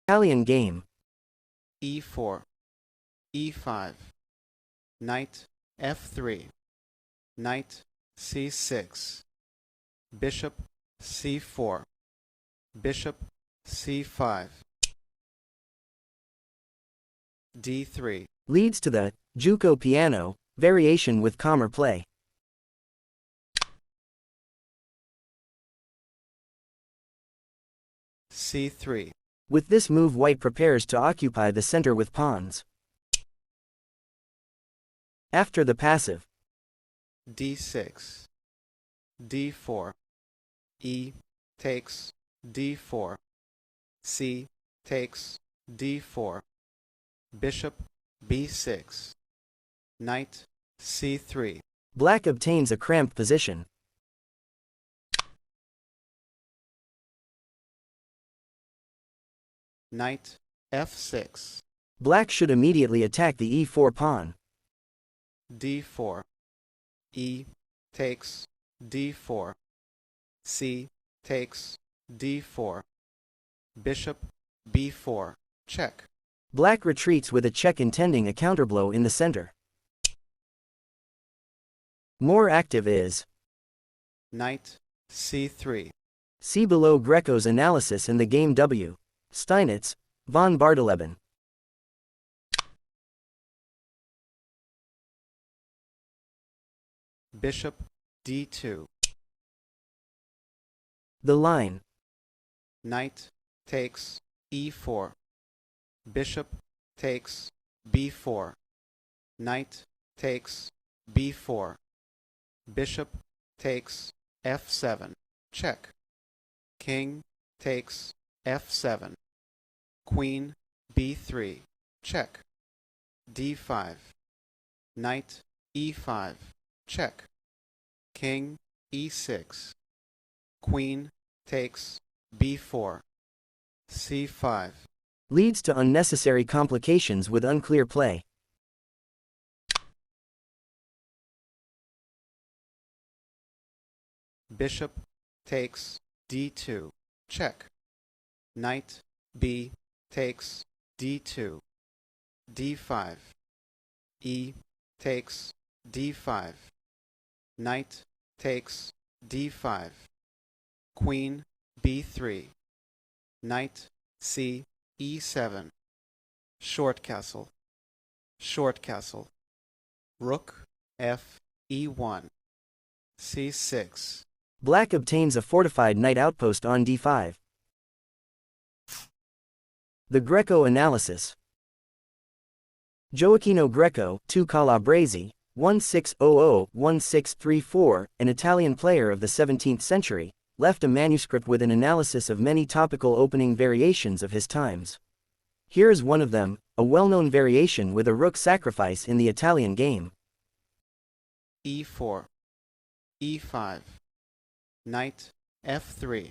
Italian game. e4, e5, knight f3, knight c6, bishop c4, bishop c5, d3. Leads to the Giuoco Piano variation with counterplay. c3. With this move, white prepares to occupy the center with pawns. After the passive, d6, d4, e takes d4, c takes d4, bishop b6, knight c3. black obtains a cramped position. Knight f6, Black should immediately attack the e4 pawn. d4, e takes d4, c takes d4, bishop b4, check. Black retreats with a check, intending a counterblow in the center. More active is Knight c3. See below Greco's analysis in the game. W. Steinitz, von Bardeleben. Bishop d2. The line. Knight takes e4, bishop takes b4, knight takes b4, bishop takes f7, check. King takes f7, queen b3, check. d5, knight e5, check. King e6, queen takes b4, c5. Leads to unnecessary complications with unclear play. Bishop takes d2, check. Knight b takes d2, d5, e takes d5, knight takes d5, queen b3, knight c e7, short castle, rook f e1, c6. Black obtains a fortified knight outpost on d5. The Greco analysis. Gioacchino Greco, 2 Calabresi, 1600-1634, an Italian player of the 17th century, left a manuscript with an analysis of many topical opening variations of his times. Here is one of them, a well-known variation with a rook sacrifice in the Italian game. e4, e5, knight f3,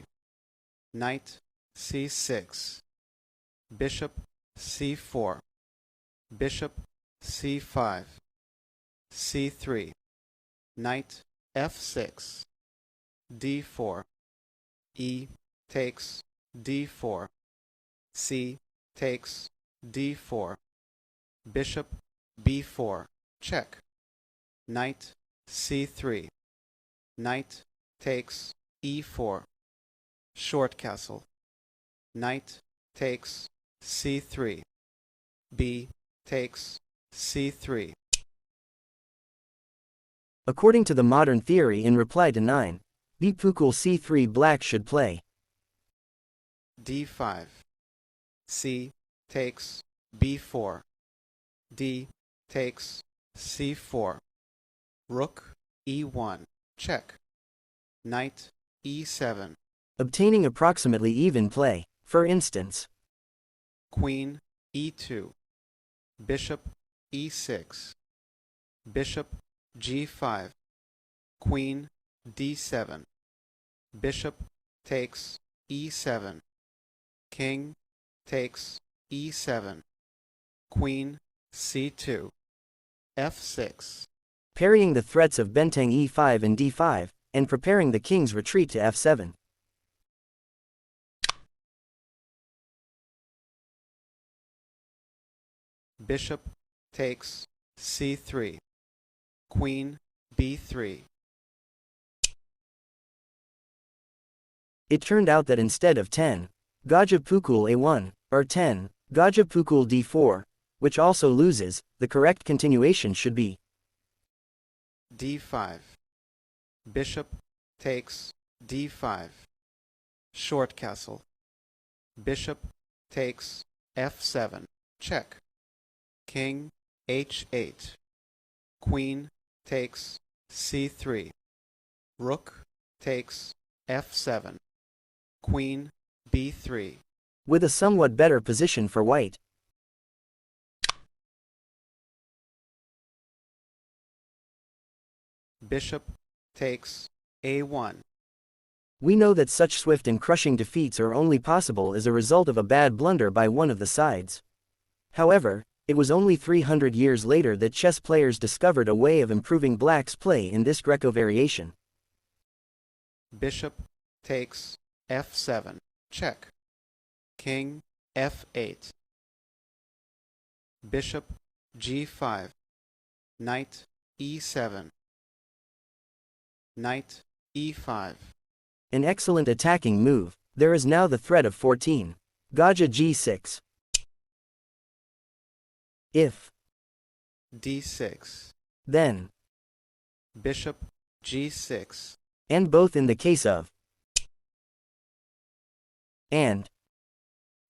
knight c6, bishop c4, bishop c5, c3, knight f6, d4, e takes d4, c takes d4, bishop b4, check. Knight c3, knight takes e4, short castle, knight takes c3, b takes c3. According to the modern theory, in reply to 9, b-Pukul c3, black should play d5, c takes b4, d takes c4, rook e1, check. Knight e7, obtaining approximately even play. For instance, queen e2, bishop e6, bishop g5, queen d7, bishop takes e7, king takes e7, queen c2, f6. parrying the threats of benteng e5 and d5, and preparing the king's retreat to f7. bishop takes c3, queen b3. It turned out that instead of 10, Gajah Pukul a1, or 10, Gajah Pukul d4, which also loses, the correct continuation should be d5, bishop takes d5, short castle, bishop takes f7, check, king h8, queen takes c3, rook takes f7, queen b3. with a somewhat better position for white. Bishop takes a1. We know that such swift and crushing defeats are only possible as a result of a bad blunder by one of the sides. However, it was only 300 years later that chess players discovered a way of improving black's play in this Greco variation. Bishop takes f7, check, king f8, bishop g5, knight e7, knight e5. An excellent attacking move. There is now the threat of 14. Gajah g6. If d6, then, bishop g6, and both in the case of and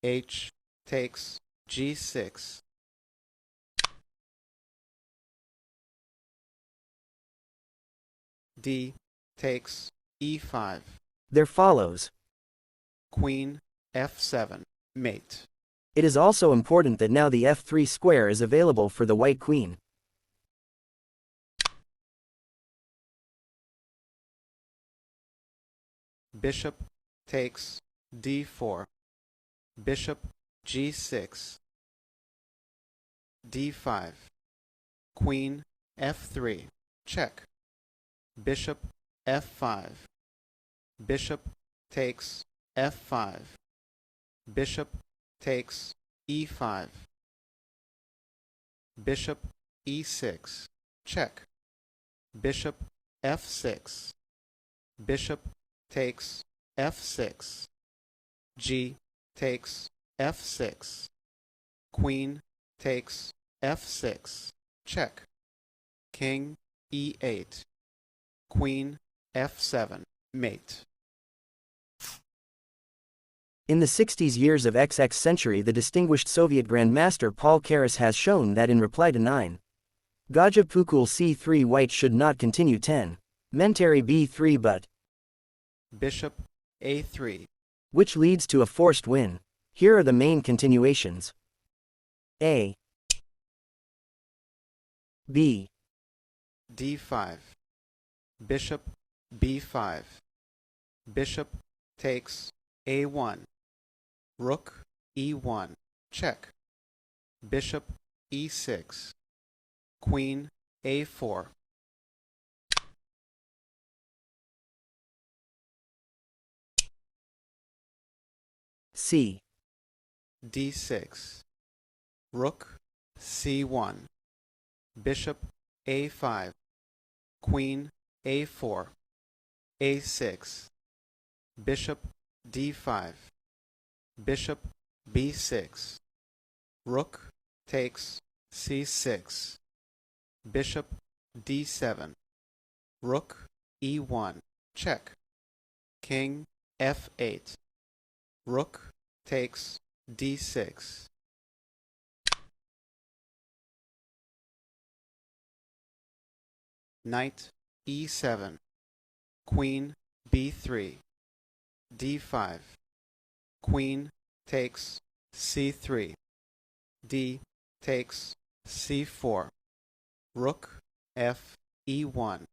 h takes g6, d takes e5, there follows. queen f7, mate. It is also important that now the f3 square is available for the white queen. Bishop takes d4, bishop g6, d5, queen f3, check, bishop f5, bishop takes f5, bishop takes e5, bishop e6, check, bishop f6, bishop takes f6, g takes f6, queen takes f6, check, king e8, queen f7, mate. In the 60s years of XX century, the distinguished Soviet Grandmaster Paul Keres has shown that in reply to 9. Gajah Pukul c3 white should not continue 10. Mentary b3 but Bishop a3, which leads to a forced win. Here are the main continuations. A, B, d5, bishop b5, bishop takes a1, rook e1, check, bishop e6, queen a4, C, d6, rook c1, bishop a5, queen a4, a6, bishop d5, bishop b6, rook takes c6, bishop d7, rook e1, check, king f8, rook takes d6, knight e7, queen b3, d5, queen takes c3, d takes c4, rook f e1,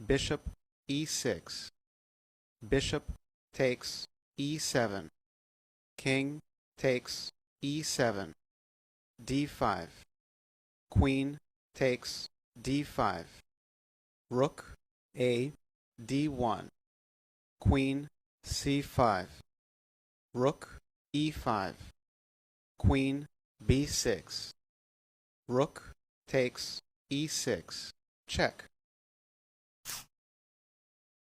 bishop e6, bishop takes e7, king takes e7, d5, queen takes d5, rook a d1, queen c5, rook e5, queen b6, Rook takes e6, check.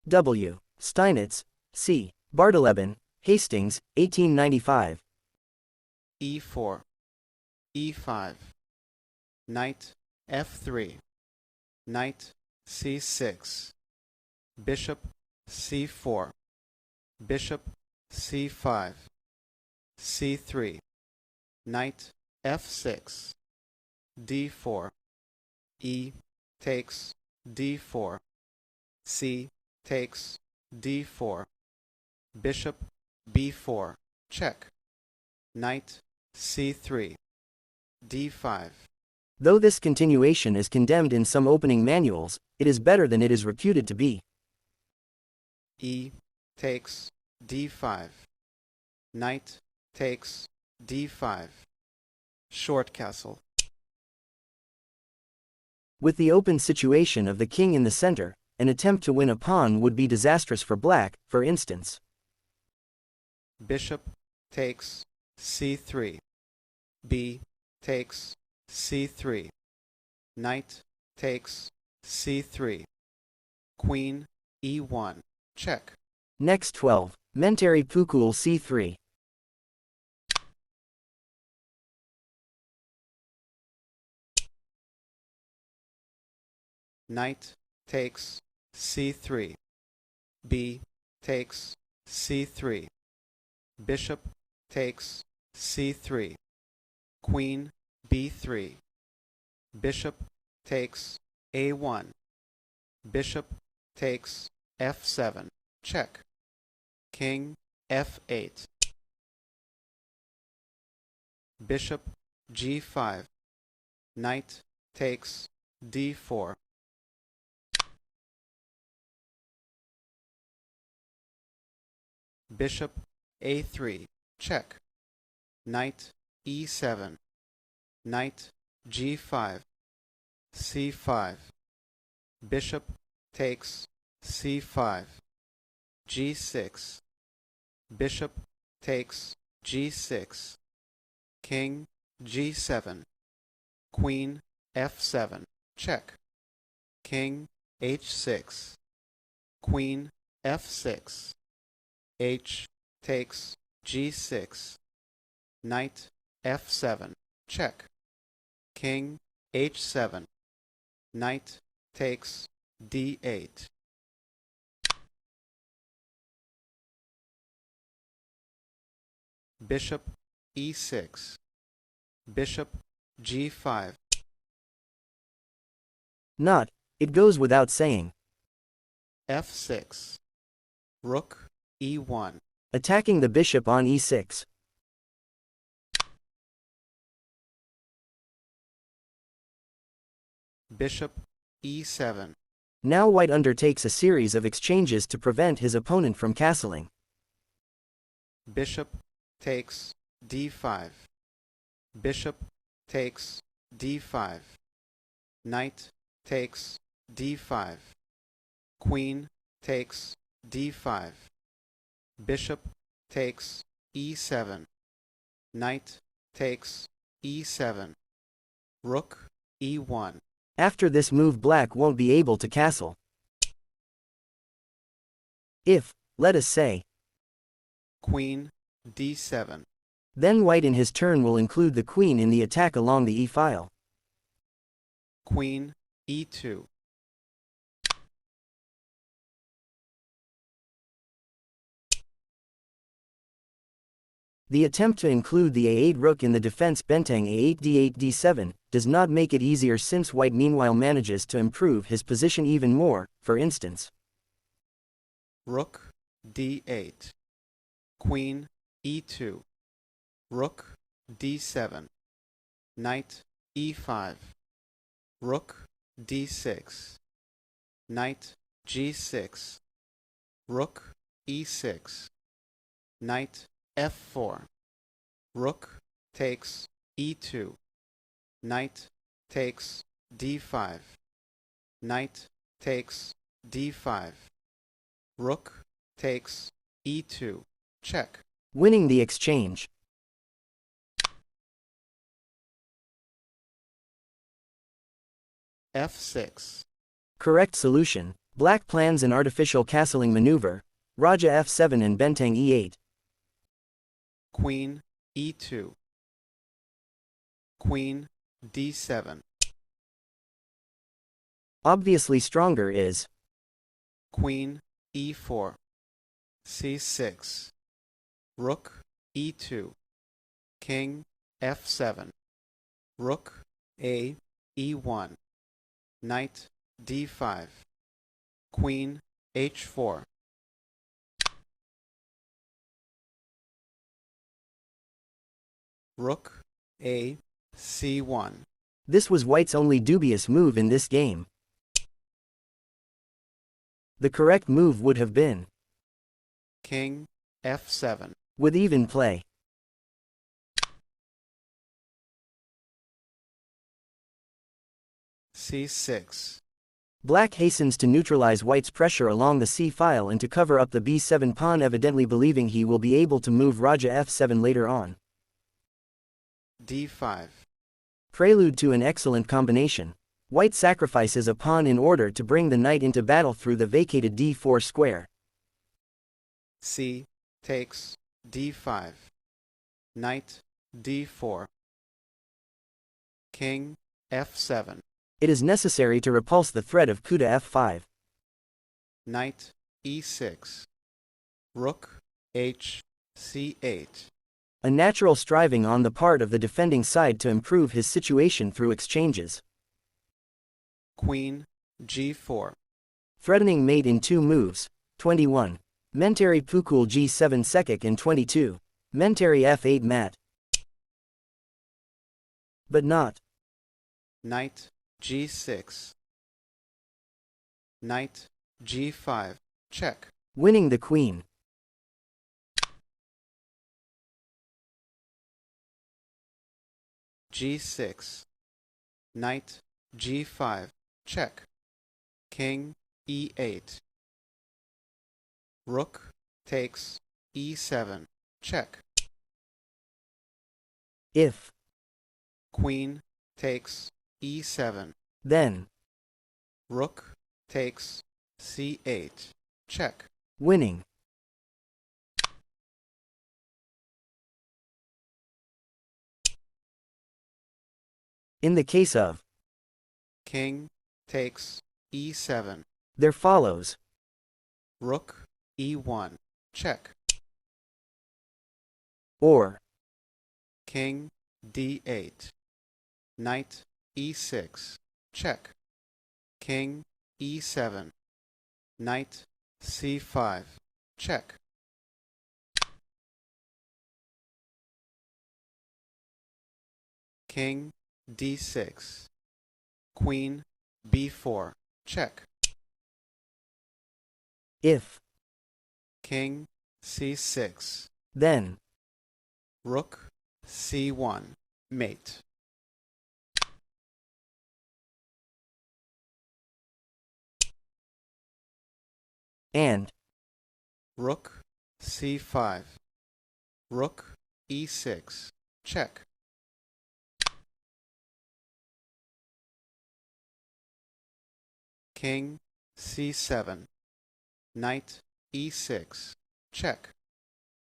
W. Steinitz, C. Bartleben, Hastings, 1895. e4, e5, knight f3, knight c6, bishop c4, bishop c5, c3, knight f6, d4, e takes d4, c takes d4, bishop b4, check, knight c3, d5. Though this continuation is condemned in some opening manuals, it is better than it is reputed to be. E takes d5, knight takes d5, short castle. With the open situation of the king in the center, an attempt to win a pawn would be disastrous for black, for instance. Bishop takes c3, b takes c3, knight takes c3, queen e1, check. Next 12. Menteri Pukul c3. Knight takes c3, b takes c3, bishop takes c3, queen b3, bishop takes a1, bishop takes f7, check, king f8, bishop g5, knight takes d4, bishop a3, check, knight e7, knight g5, c5, bishop takes c5, g6, bishop takes g6, king g7, queen f7, check, king h6, queen f6, h takes g6, knight f7, check, king h7, knight takes d8. Bishop e6, bishop g5. Not, it goes without saying. f6, rook e1. Attacking the bishop on e6. Bishop e7. Now white undertakes a series of exchanges to prevent his opponent from castling. Bishop takes d5. Bishop takes d5. Knight takes d5. Queen takes d5. Bishop takes e7. Knight takes e7. Rook e1. After this move black won't be able to castle. If, let us say, Queen d7. Then white in his turn will include the queen in the attack along the e-file. Queen e2. The attempt to include the a8 rook in the defense benteng a8 d8 d7 does not make it easier, since white meanwhile manages to improve his position even more. For instance, Rook d8. Queen e2. Rook d7. Knight e5. Rook d6. Knight g6. Rook e6. Knight f4. Rook takes e2. Knight takes d5. Knight takes d5. Rook takes e2. Check. winning the exchange. f6. Correct solution. Black plans an artificial castling maneuver, Raja f7 and Benteng e8. Queen e2. Queen d7. Obviously stronger is Queen e4. c6. Rook e2. King f7. Rook a e1. Knight d5. Queen h4. Rook a c1. This was White's only dubious move in this game. The correct move would have been King f7. with even play. c6. Black hastens to neutralize White's pressure along the c-file and to cover up the b7 pawn, evidently believing he will be able to move Raja f7 later on. d5. Prelude to an excellent combination. White sacrifices a pawn in order to bring the knight into battle through the vacated d4 square. c takes d5. Knight d4. King f7. It is necessary to repulse the threat of coup to f5. Knight e6. Rook h c8. A natural striving on the part of the defending side to improve his situation through exchanges. Queen g4. Threatening mate in 2 moves. 21. Mentari Pukul g7 Sekik in 22. Mentari f8 mat. But not. Knight g6. Knight g5. Check. Winning the queen. g6. Knight g5. Check. King e8. Rook takes e7. Check. If. Queen takes e7. Then. Rook takes c8. Check. Winning. In the case of King takes e7. there follows Rook e1. Check. or King d8. Knight e6. Check. King e7. Knight c5. Check. King d6. Queen b4. Check. if, King c6. then, Rook c1. Mate. and, Rook c5. Rook e6. Check. King c7. Knight e6. Check.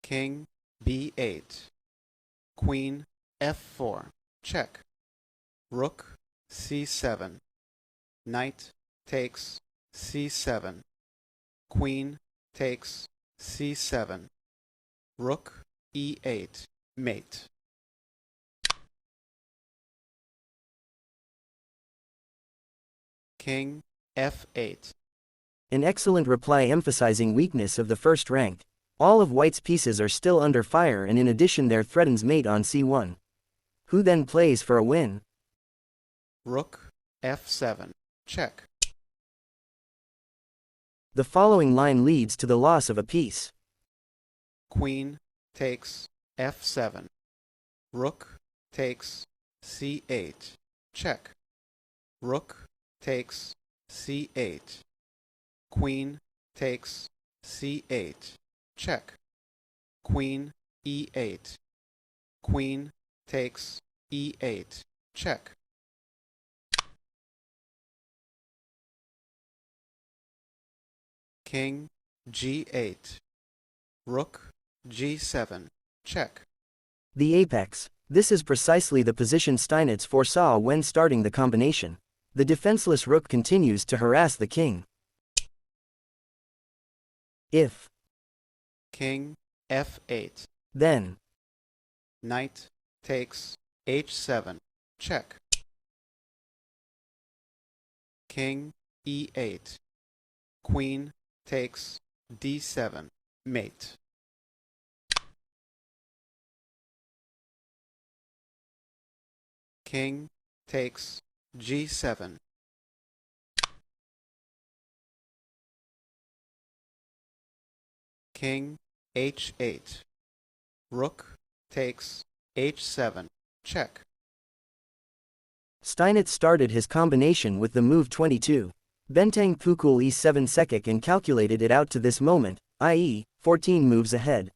King b8. Queen f4. Check. Rook c7. Knight takes c7. Queen takes c7. Rook e8. Mate. King f8. an excellent reply emphasizing weakness of the first rank. All of White's pieces are still under fire, and in addition there threatens mate on c1. Who then plays for a win? Rook f7. Check. The following line leads to the loss of a piece. Queen takes f7. Rook takes c8. Check. Rook takes c8. Queen takes c8. Check. Queen e8. Queen takes e8. Check. king g8, rook g7, check. The apex. This is precisely the position Steinitz foresaw when starting the combination. The defenseless rook continues to harass the king. If King f8, then knight takes h7, check. King e8, queen takes d7, mate. King takes g7. King h8, rook takes h7, check. Steinitz started his combination with the move 22. Benteng pukul e7 sekik and calculated it out to this moment, i.e., 14 moves ahead.